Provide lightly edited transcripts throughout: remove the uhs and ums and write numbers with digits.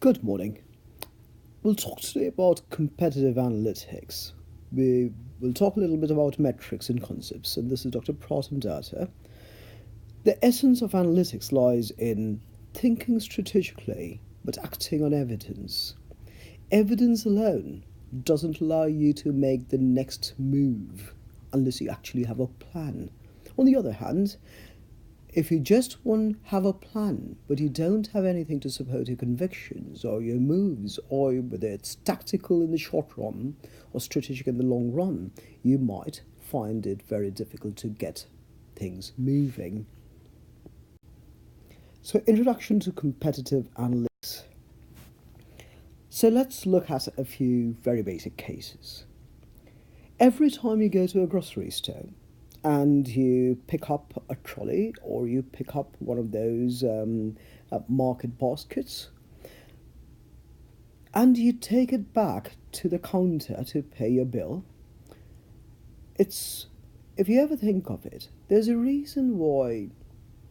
Good morning. We'll talk today about competitive analytics. We will talk a little bit about metrics and concepts, and this is Dr. Pratim Datta. The essence of analytics lies in thinking strategically but acting on evidence. Evidence alone doesn't allow you to make the next move unless you actually have a plan. On the other hand, if you just want to have a plan, but you don't have anything to support your convictions or your moves, or whether it's tactical in the short run or strategic in the long run, you might find it very difficult to get things moving. So, introduction to competitive analytics. So, let's look at a few very basic cases. Every time you go to a grocery store, and you pick up a trolley or you pick up one of those market baskets and you take it back to the counter to pay your bill, if you ever think of it, there's a reason why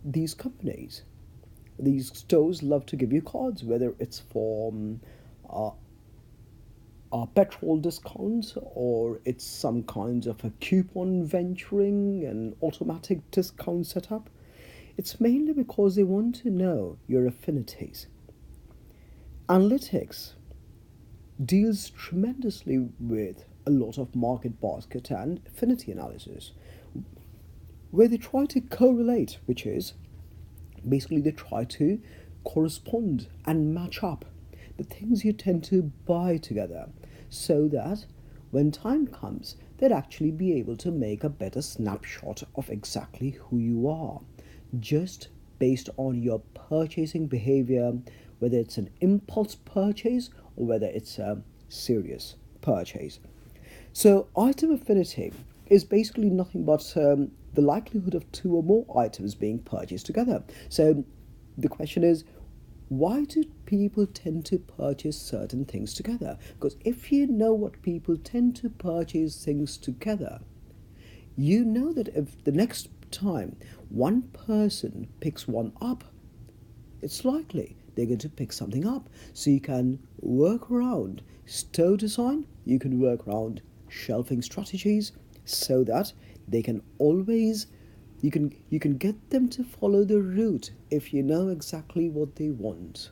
these companies, these stores love to give you cards, whether it's for petrol discounts or it's some kind of a coupon venturing and automatic discount setup. It's mainly because they want to know your affinities. Analytics deals tremendously with a lot of market basket and affinity analysis, where they try to correlate, which is basically they try to correspond and match up the things you tend to buy together, so that when time comes, they'd actually be able to make a better snapshot of exactly who you are, just based on your purchasing behavior, whether it's an impulse purchase or whether it's a serious purchase. So, item affinity is basically nothing but the likelihood of two or more items being purchased together. So, the question is, why do people tend to purchase certain things together? Because if you know what people tend to purchase things together, you know that if the next time one person picks one up, it's likely they're going to pick something up. So you can work around store design, you can work around shelving strategies, so that they can always you can get them to follow the route if you know exactly what they want.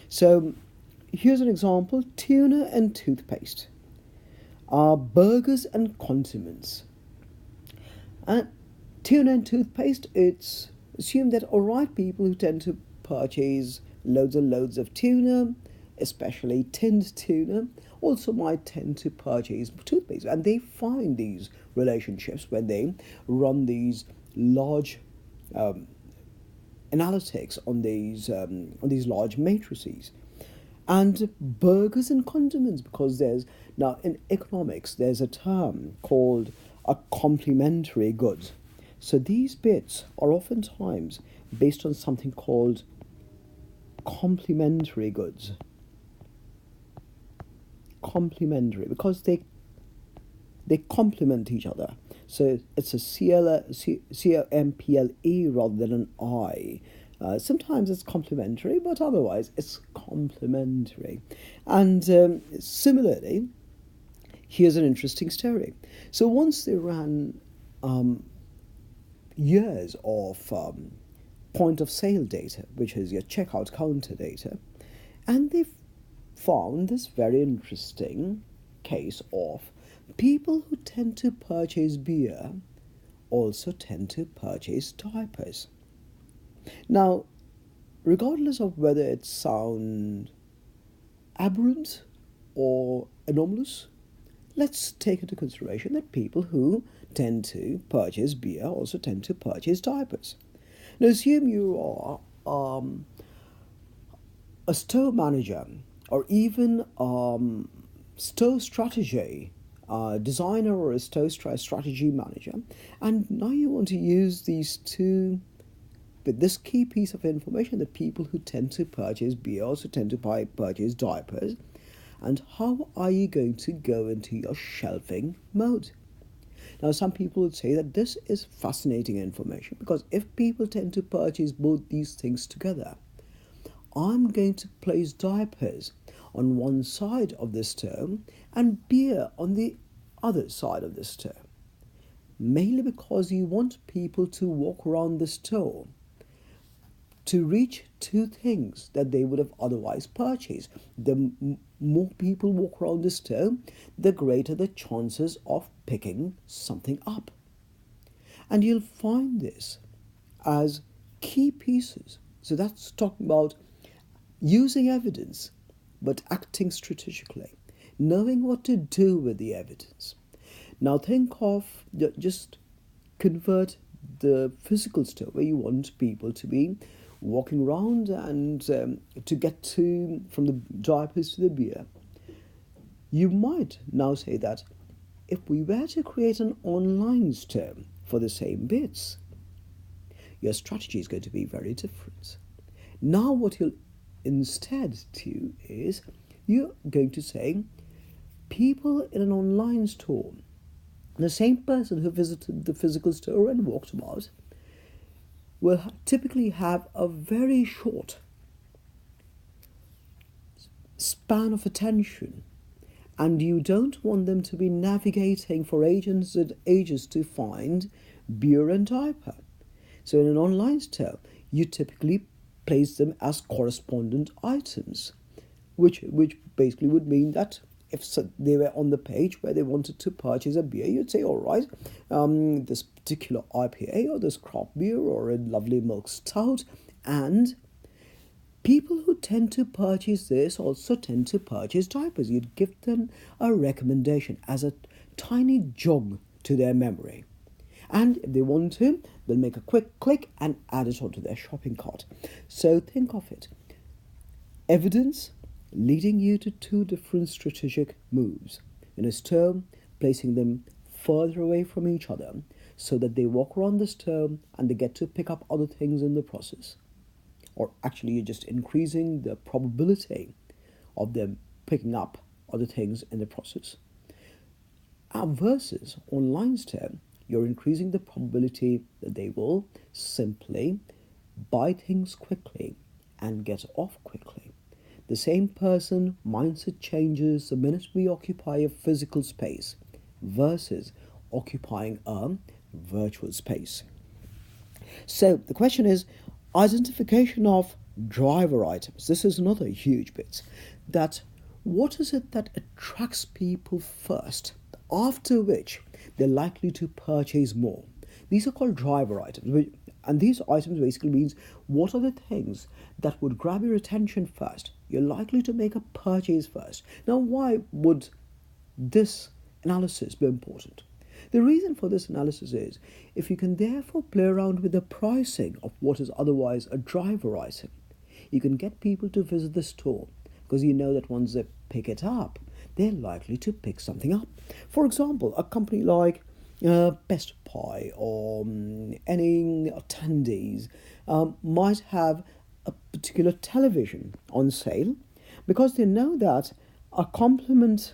So here's an example: tuna and toothpaste, burgers and condiments. And tuna and toothpaste, it's assumed that alright, people who tend to purchase loads and loads of tuna, especially tinned tuna, also might tend to purchase toothpaste, and they find these relationships when they run these large analytics on these large matrices. And burgers and condiments, because there's now in economics there's a term called a complementary good. So these bits are oftentimes based on something called complementary goods. Complementary because they complement each other. So it's a C-O-M-P-L-E rather than an I. Sometimes it's complementary, but otherwise it's complementary. And similarly, here's an interesting story. So once they ran years of point of sale data, which is your checkout counter data, and they found this very interesting case of people who tend to purchase beer also tend to purchase diapers. Now, regardless of whether it sounds aberrant or anomalous, let's take into consideration that people who tend to purchase beer also tend to purchase diapers. Now, assume you are a store manager or even store strategy designer or a store strategy manager, and now you want to use these two with this key piece of information that people who tend to purchase beer also tend to purchase diapers. And how are you going to go into your shelving mode? Now, some people would say that this is fascinating information, because if people tend to purchase both these things together, I'm going to place diapers on one side of the store and beer on the other side of the store. Mainly because you want people to walk around the store to reach two things that they would have otherwise purchased. The more people walk around the store, the greater the chances of picking something up. And you'll find this as key pieces. So that's talking about using evidence, but acting strategically, knowing what to do with the evidence. Now think of, just convert the physical store where you want people to be walking around and to get to from the diapers to the beer. You might now say that if we were to create an online store for the same bits, your strategy is going to be very different. Now what you'll instead do is you're going to say people in an online store, the same person who visited the physical store and walked about, will typically have a very short span of attention, and you don't want them to be navigating for ages and ages to find beer and diaper. So in an online store, you typically place them as correspondent items, which basically would mean that if they were on the page where they wanted to purchase a beer, you'd say, all right, this particular IPA or this craft beer or a lovely milk stout. And people who tend to purchase this also tend to purchase diapers. You'd give them a recommendation as a tiny jog to their memory. And if they want to, they'll make a quick click and add it onto their shopping cart. So think of it. Evidence leading you to two different strategic moves. In a store, placing them further away from each other so that they walk around the store and they get to pick up other things in the process. Or actually, you're just increasing the probability of them picking up other things in the process. Versus online store, you're increasing the probability that they will simply buy things quickly and get off quickly. The same person, mindset changes the minute we occupy a physical space versus occupying a virtual space. So the question is identification of driver items. This is another huge bit. That what is it that attracts people first, after which they're likely to purchase more? These are called driver items. And these items basically means what are the things that would grab your attention first? You're likely to make a purchase first. Now, why would this analysis be important? The reason for this analysis is if you can therefore play around with the pricing of what is otherwise a driver item, you can get people to visit the store because you know that once they pick it up, they're likely to pick something up. For example, a company like Best Buy or any attendees might have a particular television on sale because they know that a complement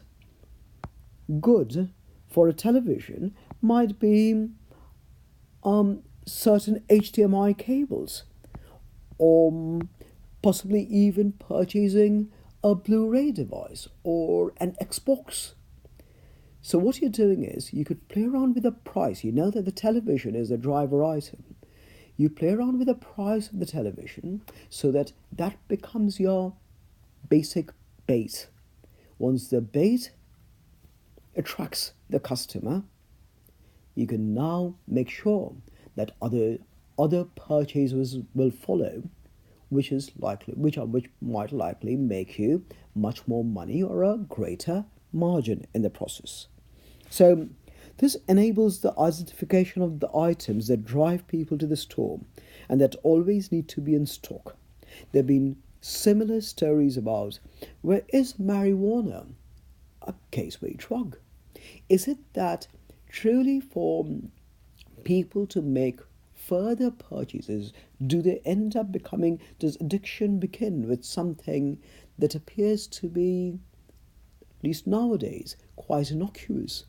good for a television might be certain HDMI cables or possibly even purchasing a Blu-ray device or an Xbox. So what you're doing is you could play around with the price. You know that the television is a driver item. You play around with the price of the television so that that becomes your basic bait. Once the bait attracts the customer, you can now make sure that other purchases will follow, which might likely make you much more money or a greater margin in the process. So this enables the identification of the items that drive people to the store and that always need to be in stock. There have been similar stories about where is marijuana a gateway drug? Is it that truly for people to make further purchases, do they end up becoming, does addiction begin with something that appears to be, at least nowadays, quite innocuous?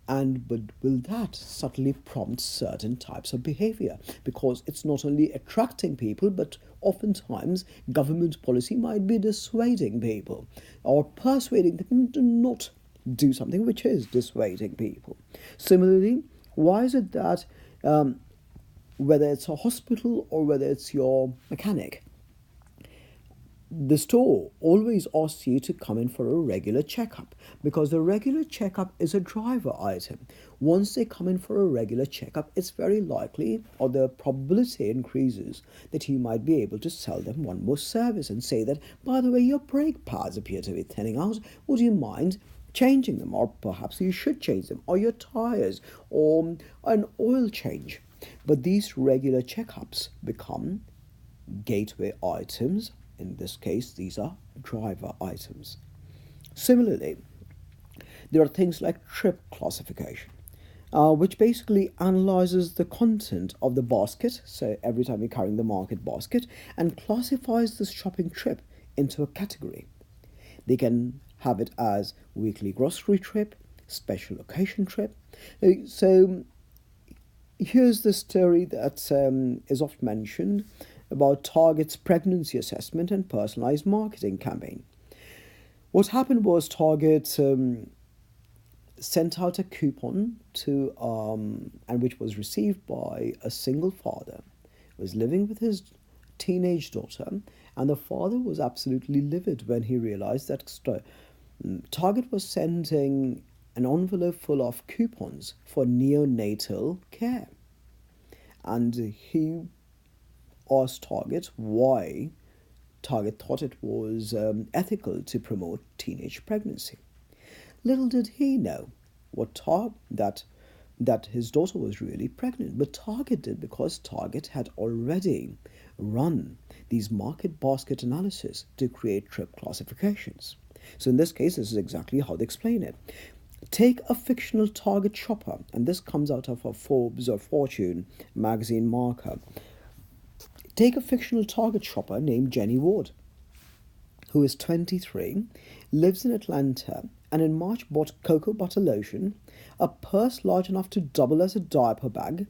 And but will that subtly prompt certain types of behavior? Because it's not only attracting people, but oftentimes government policy might be dissuading people or persuading them to not do something which is dissuading people. Similarly, why is it that whether it's a hospital or whether it's your mechanic, the store always asks you to come in for a regular checkup, because the regular checkup is a driver item. Once they come in for a regular checkup, it's very likely, or the probability increases, that you might be able to sell them one more service and say that, by the way, your brake pads appear to be thinning out. Would you mind changing them? Or perhaps you should change them, or your tires, or an oil change. But these regular checkups become gateway items. In this case, these are driver items. Similarly, there are things like trip classification, which basically analyzes the content of the basket, so every time you're carrying the market basket, and classifies the shopping trip into a category. They can have it as weekly grocery trip, special occasion trip. So here's the story that is often mentioned about Target's pregnancy assessment and personalized marketing campaign. What happened was Target sent out a coupon to and which was received by a single father who was living with his teenage daughter, and the father was absolutely livid when he realized that Target was sending an envelope full of coupons for neonatal care, and he asked Target why Target thought it was ethical to promote teenage pregnancy. Little did he know that his daughter was really pregnant, but Target did, because Target had already run these market basket analysis to create trip classifications. So in this case, this is exactly how they explain it. Take a fictional Target shopper, and this comes out of a Forbes or Fortune magazine marker. Take a fictional Target shopper named Jenny Ward, who is 23, lives in Atlanta, and in March bought cocoa butter lotion, a purse large enough to double as a diaper bag,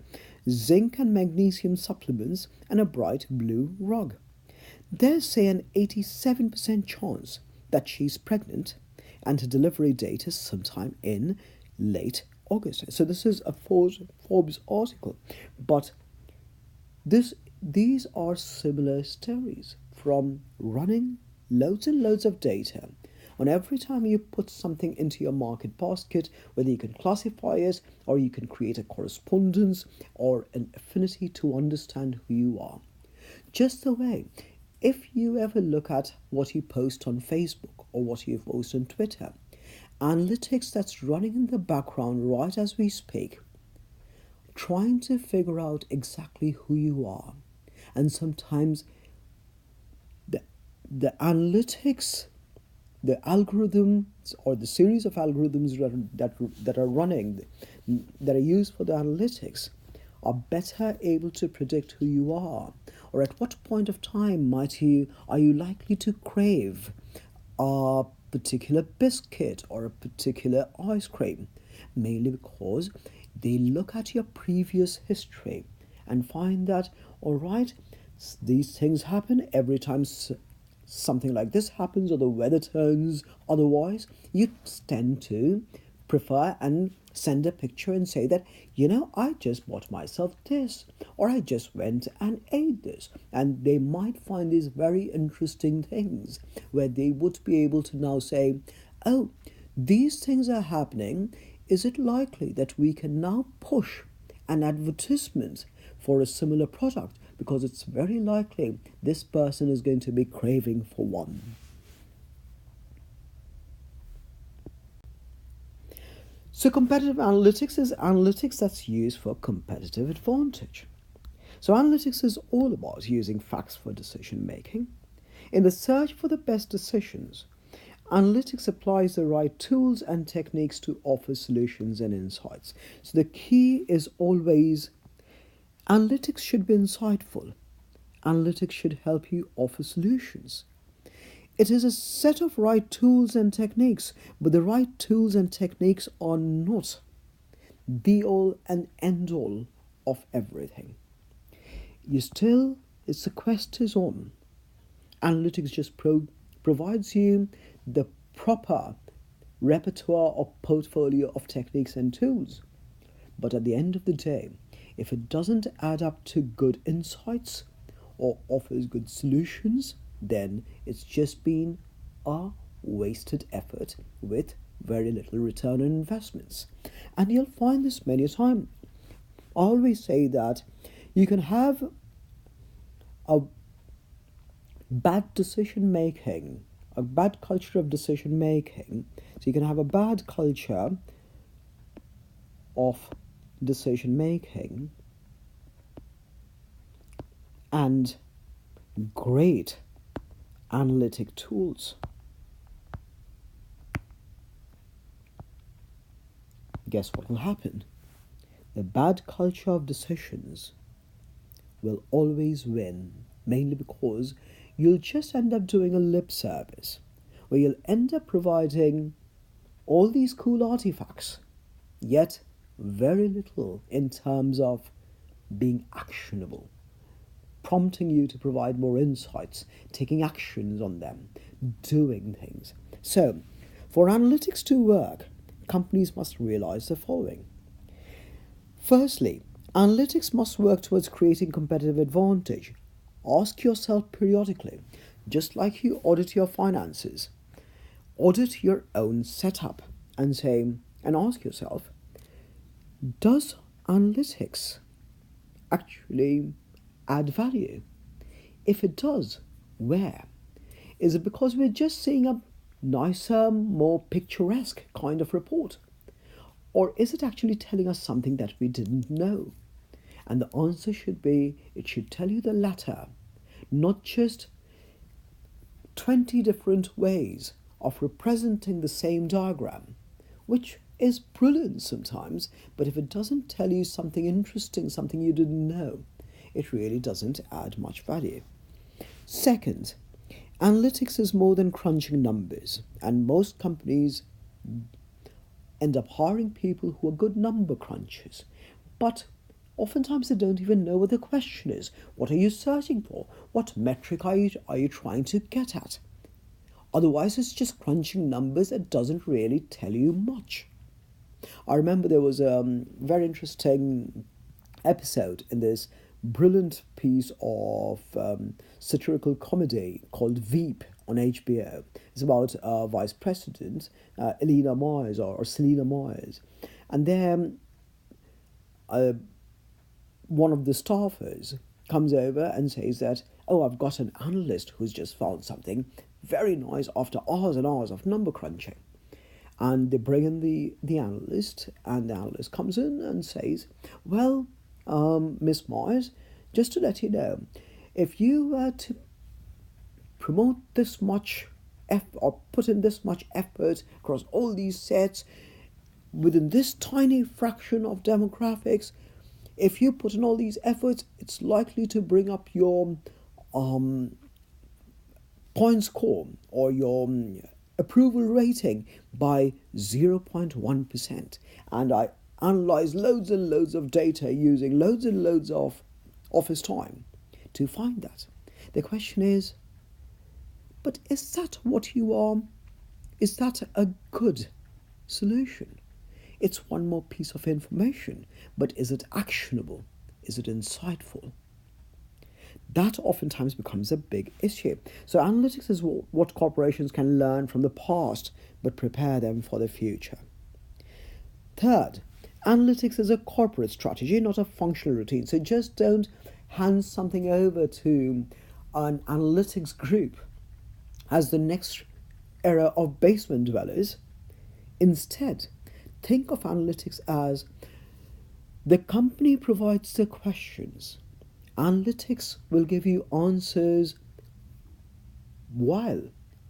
zinc and magnesium supplements, and a bright blue rug. There's, say, an 87% chance that she's pregnant, and her delivery date is sometime in late August. So this is a Forbes article, but these are similar stories from running loads and loads of data on every time you put something into your market basket, whether you can classify it or you can create a correspondence or an affinity to understand who you are. Just the way, if you ever look at what you post on Facebook or what you post on Twitter, analytics that's running in the background right as we speak, trying to figure out exactly who you are. And sometimes the analytics, the algorithms or the series of algorithms that are running, that are used for the analytics, are better able to predict who you are, or at what point of time are you likely to crave a particular biscuit or a particular ice cream, mainly because they look at your previous history and find that, all right, these things happen every time something like this happens, or the weather turns otherwise, you tend to prefer and send a picture and say that, I just bought myself this, or I just went and ate this. And they might find these very interesting things where they would be able to now say, oh, these things are happening. Is it likely that we can now push an advertisement for a similar product? Because it's very likely this person is going to be craving for one. So competitive analytics is analytics that's used for competitive advantage. So analytics is all about using facts for decision making. In the search for the best decisions, analytics applies the right tools and techniques to offer solutions and insights. So the key is always, analytics should be insightful. Analytics should help you offer solutions. It is a set of right tools and techniques, but the right tools and techniques are not the all and end all of everything. You still, it's the quest is on. Analytics just provides you the proper repertoire or portfolio of techniques and tools. But at the end of the day, if it doesn't add up to good insights or offers good solutions, then it's just been a wasted effort with very little return on investments. And you'll find this many a time. I always say that you can have a bad decision making, a bad culture of decision making. So you can have a bad culture of decision making and great analytic tools. Guess what will happen? The bad culture of decisions will always win, mainly because you'll just end up doing a lip service, where you'll end up providing all these cool artifacts, yet very little in terms of being actionable, prompting you to provide more insights, taking actions on them, doing things. So, for analytics to work, companies must realize the following. Firstly, analytics must work towards creating competitive advantage. Ask yourself periodically, just like you audit your finances, audit your own setup and ask yourself, does analytics actually add value? If it does, where? Is it because we're just seeing a nicer, more picturesque kind of report? Or is it actually telling us something that we didn't know? And the answer should be, it should tell you the latter, not just 20 different ways of representing the same diagram, which is brilliant sometimes, but if it doesn't tell you something interesting, something you didn't know, it really doesn't add much value. Second, analytics is more than crunching numbers, and most companies end up hiring people who are good number crunchers, but oftentimes they don't even know what the question is. What are you searching for? What metric are you trying to get at? Otherwise, it's just crunching numbers that doesn't really tell you much. I remember there was a very interesting episode in this brilliant piece of satirical comedy called Veep on HBO. It's about Vice President Elena Myers or Selena Myers. And then one of the staffers comes over and says that, oh, I've got an analyst who's just found something very nice after hours and hours of number crunching. And they bring in the analyst, and the analyst comes in and says, well, Miss Myers, just to let you know, if you were to promote this much or put in this much effort across all these sets within this tiny fraction of demographics, if you put in all these efforts, it's likely to bring up your point score or your approval rating by 0.1%. And I analyzed loads and loads of data using loads and loads of office time to find that. The question is, but is that what you are? Is that a good solution? It's one more piece of information, but is it actionable? Is it insightful? That oftentimes becomes a big issue. So analytics is what corporations can learn from the past, but prepare them for the future. Third, analytics is a corporate strategy, not a functional routine. So just don't hand something over to an analytics group as the next era of basement dwellers. Instead, think of analytics as the company provides the questions. Analytics will give you answers while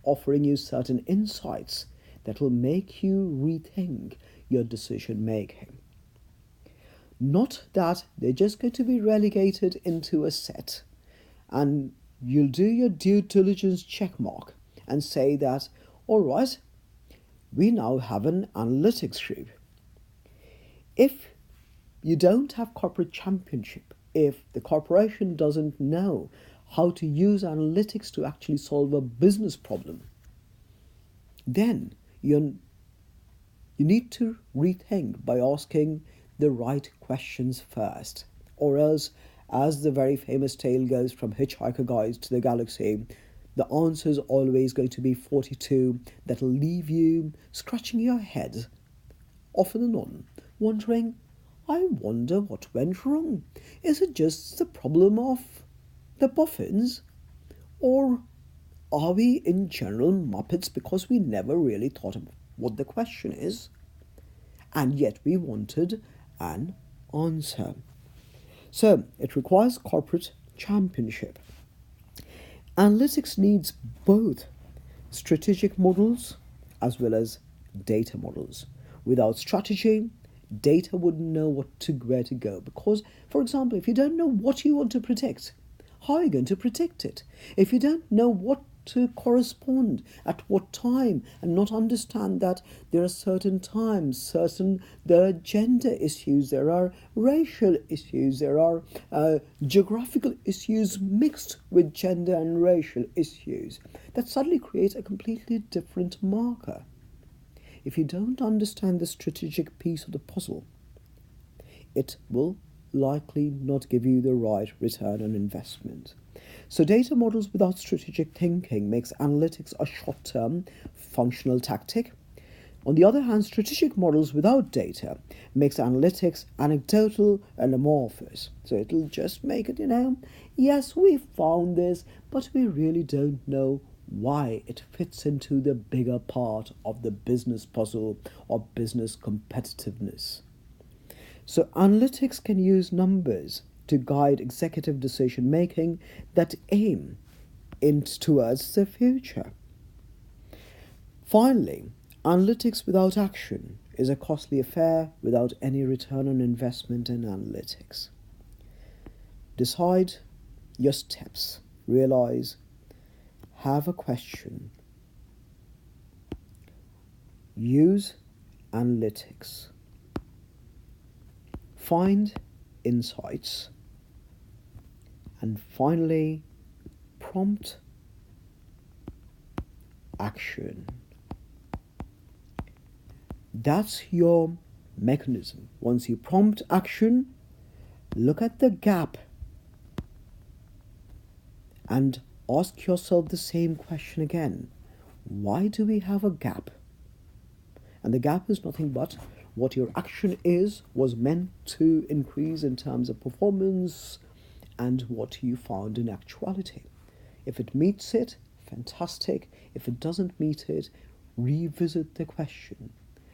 offering you certain insights that will make you rethink your decision making. Not that they're just going to be relegated into a set and you'll do your due diligence check mark and say that, all right, we now have an analytics group. If you don't have corporate championship, if the corporation doesn't know how to use analytics to actually solve a business problem, then you need to rethink by asking the right questions first. Or else, as the very famous tale goes from Hitchhiker Guide to the Galaxy, the answer is always going to be 42 that'll leave you scratching your head off and on, wondering, I wonder what went wrong. Is it just the problem of the boffins? Or are we in general muppets because we never really thought of what the question is? And yet we wanted an answer. So it requires corporate championship. Analytics needs both strategic models as well as data models. Without strategy, data wouldn't know where to go. Because, for example, if you don't know what you want to predict, how are you going to predict it? If you don't know what to correspond at what time, and not understand that there are certain times, there are gender issues, there are racial issues, there are geographical issues mixed with gender and racial issues, that suddenly creates a completely different marker. If you don't understand the strategic piece of the puzzle, it will likely not give you the right return on investment. So data models without strategic thinking makes analytics a short-term functional tactic. On the other hand, strategic models without data makes analytics anecdotal and amorphous. So it'll just make it, yes, we found this, but we really don't know why it fits into the bigger part of the business puzzle or business competitiveness. So analytics can use numbers to guide executive decision making that aim towards the future. Finally, analytics without action is a costly affair without any return on investment in analytics. Decide your steps. Realize, have a question. Use analytics. Find insights. And finally, prompt action. That's your mechanism. Once you prompt action, look at the gap and ask yourself the same question again. Why do we have a gap? And the gap is nothing but what your action was meant to increase in terms of performance and what you found in actuality. If it meets it, fantastic. If it doesn't meet it, revisit the question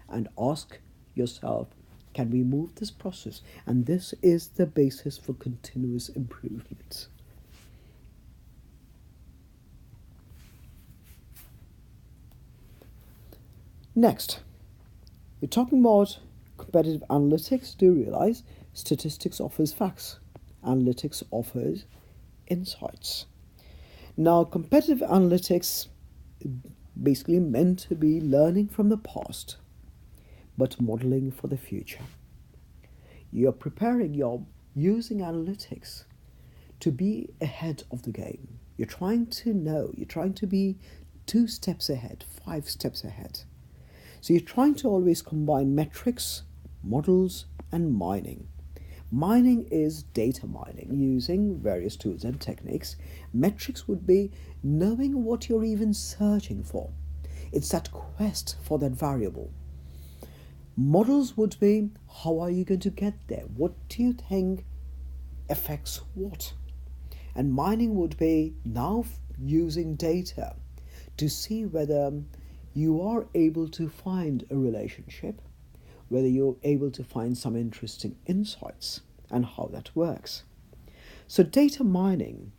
and ask yourself, can we move this process? And this is the basis for continuous improvement. Next, we're talking about competitive analytics. Do realize statistics offers facts. Analytics offers insights. Now, competitive analytics basically meant to be learning from the past, but modeling for the future. You're using analytics to be ahead of the game. You're trying to be 2 steps ahead, 5 steps ahead. So you're trying to always combine metrics, models, and mining. Mining is data mining using various tools and techniques. Metrics would be knowing what you're even searching for. It's that quest for that variable. Models would be, how are you going to get there? What do you think affects what? And mining would be now using data to see whether you are able to find a relationship, whether you're able to find some interesting insights and how that works. So data mining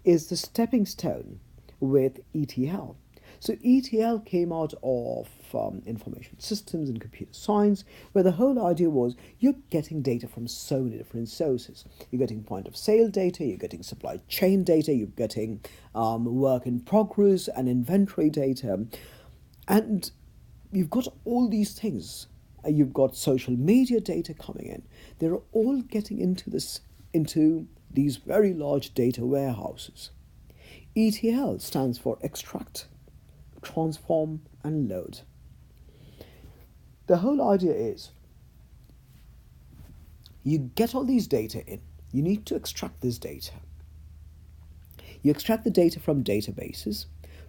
is the stepping stone with ETL. So ETL came out of information systems and computer science, where the whole idea was you're getting data from so many different sources. You're getting point of sale data, you're getting supply chain data, you're getting work in progress and inventory data. And you've got all these things you've got social media data coming in. They're all getting into these very large data warehouses. ETL stands for extract, transform, and load. The whole idea is you get all these data in. You need to extract this data. You extract the data from databases,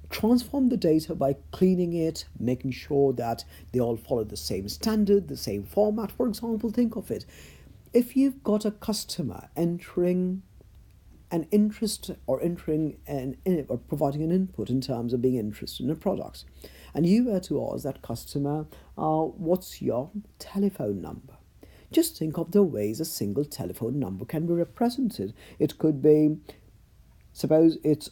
transform the data by cleaning it, making sure that they all follow the same standard, the same format. For example, think of it. If you've got a customer entering an interest or or providing an input in terms of being interested in a product, and you were to ask that customer, what's your telephone number? Just think of the ways a single telephone number can be represented. It could be, suppose it's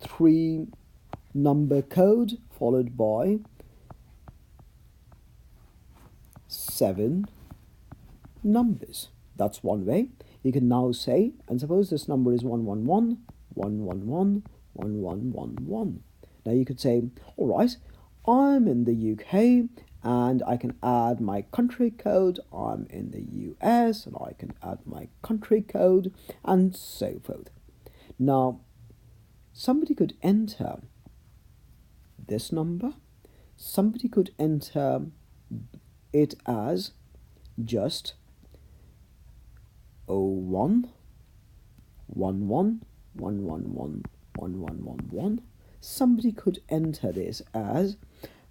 3-number code followed by 7 numbers. That's one way. You can now say, and suppose this number is 111, 111, 1111. Now you could say, all right, I'm in the UK and I can add my country code. I'm in the US and I can add my country code, and so forth. Now, somebody could enter this number. Somebody could enter it as just 01 11 111 1111. Somebody could enter this as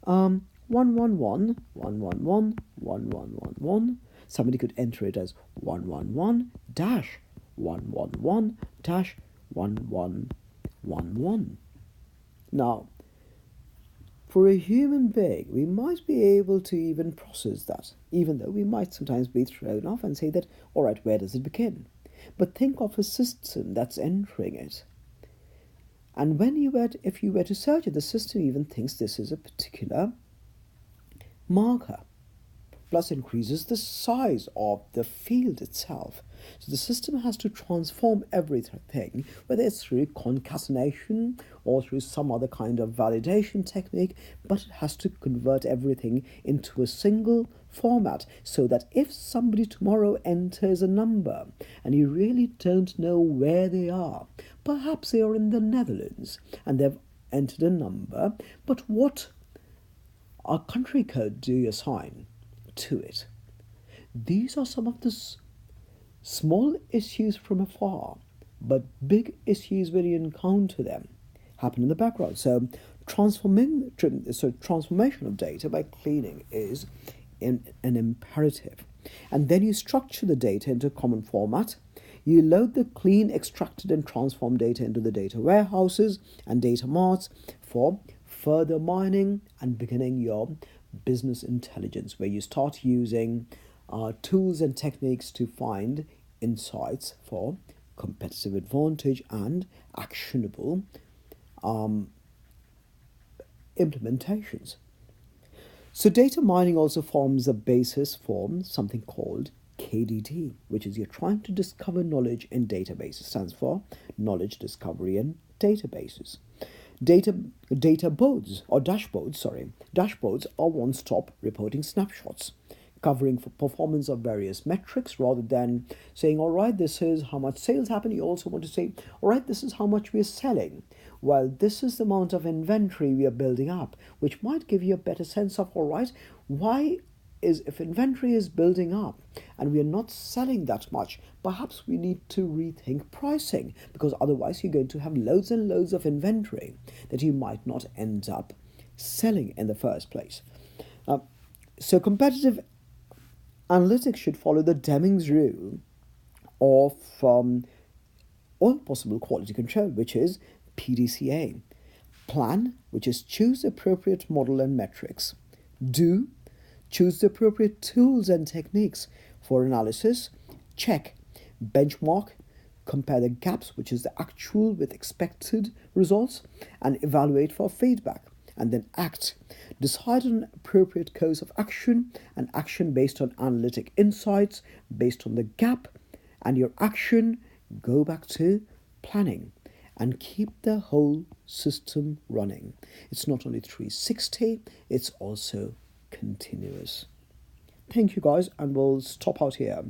111 111 1111. Somebody could enter it as 111 dash 111 dash 1111. Now, for a human being, we might be able to even process that, even though we might sometimes be thrown off and say that, all right, where does it begin? But think of a system that's entering it. And if you were to search it, the system even thinks this is a particular marker, plus increases the size of the field itself. So the system has to transform everything, whether it's through concatenation or through some other kind of validation technique, but it has to convert everything into a single format, so that if somebody tomorrow enters a number and you really don't know where they are, perhaps they are in the Netherlands and they've entered a number, but what country code do you assign to it? These are some of the small issues from afar, but big issues when you encounter them happen in the background. So transformation of data by cleaning is an imperative. And then you structure the data into a common format. You load the clean, extracted and transformed data into the data warehouses and data marts for further mining and beginning your business intelligence, where you start using tools and techniques to find insights for competitive advantage and actionable implementations. So data mining also forms the basis for something called KDD, which is you're trying to discover knowledge in databases. It stands for knowledge discovery in databases. Dashboards are one-stop reporting snapshots covering for performance of various metrics, rather than saying, all right, this is how much sales happen. You also want to say, all right, this is how much we are selling. Well, this is the amount of inventory we are building up, which might give you a better sense of, all right, if inventory is building up and we are not selling that much, perhaps we need to rethink pricing, because otherwise you're going to have loads and loads of inventory that you might not end up selling in the first place. So competitive analytics should follow the Deming's rule of all possible quality control, which is PDCA. Plan, which is choose the appropriate model and metrics. Do, choose the appropriate tools and techniques for analysis. Check, benchmark, compare the gaps, which is the actual with expected results, and evaluate for feedback. And then act. Decide on an appropriate course of action, and action based on analytic insights, based on the gap, and your action, go back to planning. and keep the whole system running. It's not only 360, it's also continuous. Thank you guys, and we'll stop out here.